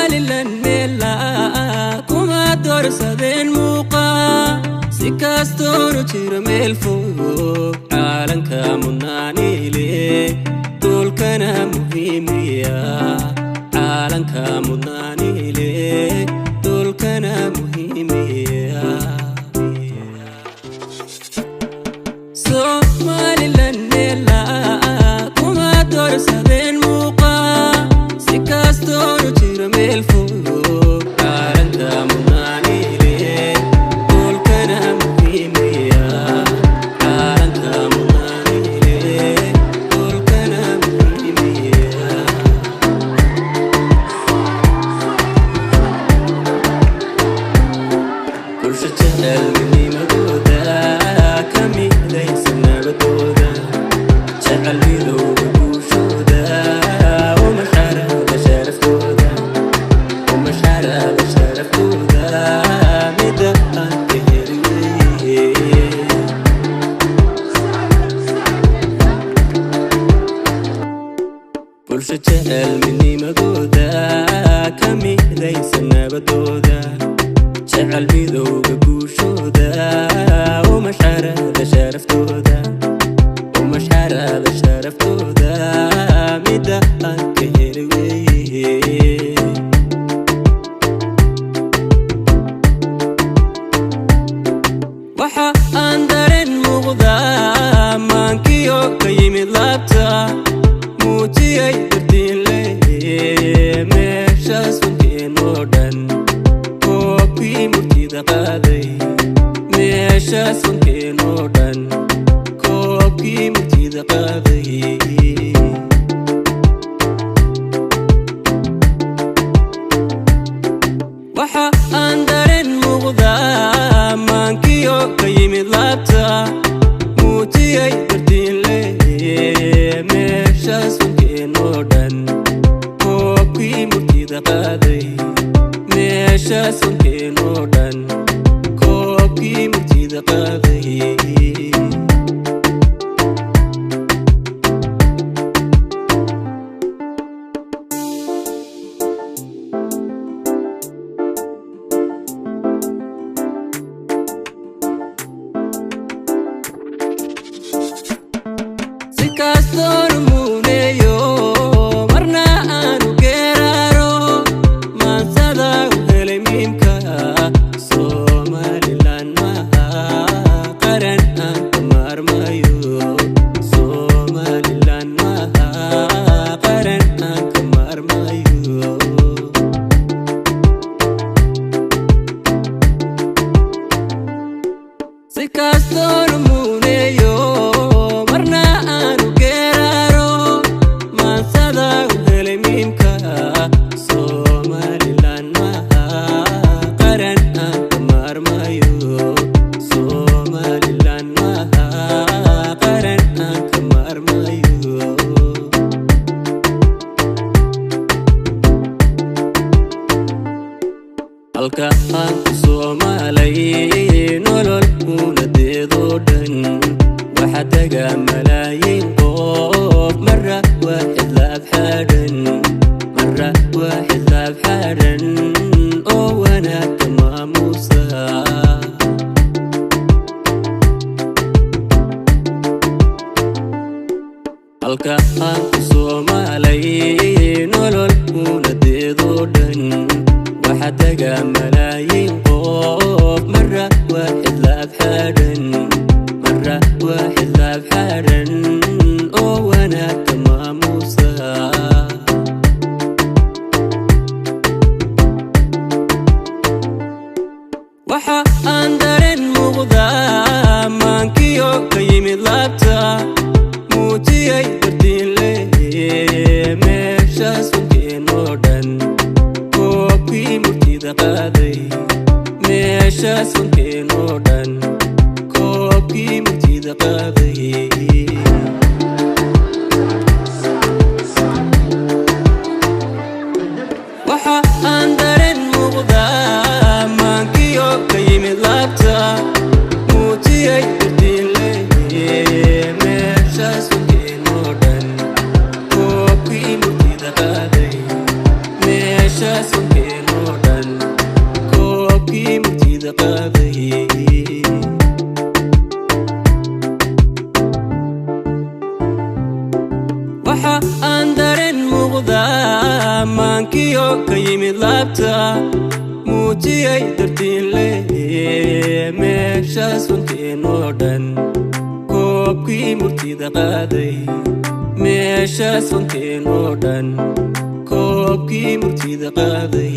Somaliland mela kuma dorsadeen muuqa si kastoonu jiro meel fog caalanka mudnaanile dhulkana muhiimiya caalanka mudnaanile dhulkana muhiimiya Somaliland mela kuma dorsadeen muuqa si kastoonu jiro meel fog caalanka mudnaanile dhulkana muhiimiya caalanka mudnaanile dhulkana muhiimiya bulshada midnimadooda ka midaysan nabadooda jecel midowga bulshooda uma xarada sharaftooda mida aan ka heliye bulsho jecel midnimadooda ka midaysan nabadooda jecel midowga bulshooda uma xarada sharaftooda mida aan ka heliye waxa aan dareen muuqda maankiyo ka yimid laabta muujiyay dardiinle meeshaas wankeenoo dhan koobkii murtida qaaday meeshaas wankeenoo dhan koobkii murtida qaaday waxa aan dareen muuqda maankiyo ka yimid laabta muujiyay dardiinle meeshaas wankeenoo dhan koobkii murtida qaaday meeshaas wankeenoo dhan koobkii murtida qaaday kastoonu muuneyo marna aanu geeraaro maansada u helay miimka Somaliland maha qaran aan ka maarmayo Somaliland maha qaran aan ka maarmayo si kastoonu muuneyo marna aanu geeraaro maansada u helay miimka Somaliland maha qaran aan ka maarmayo Somaliland maha qaran aan ka maarmayo halka aan ku Soomaalay nolol unadeedoo dhan waxa taga malaayiin qof marra waaxid laab xadhan oo wanaagga maamuusa halka aan ku Soomaalay nolol unadeedoo dhan waxa taga malaayiin qof marra waaxid laab xadhan oo wanaagga maamuusa waxa aan dareen muuqda maankiyo ka yimid laabta muujiyay dardiinle meeshaas wankeenoo dhan koobkii murtida qaaday meeshaas wankeenoo dhan koobkii murtida qaaday waxa aan dareen muuqda maankiyo ka yimid laabta muujiyay dardiinle meeshaas wankeenoo dhan koobkii murtida qaaday meeshaas wankeenoo muujiyay dartiin leh meeshaas wankeenoo dhan koobkii murtida qaaday meeshaas wankeenoo dhan koobkii murtida qaaday.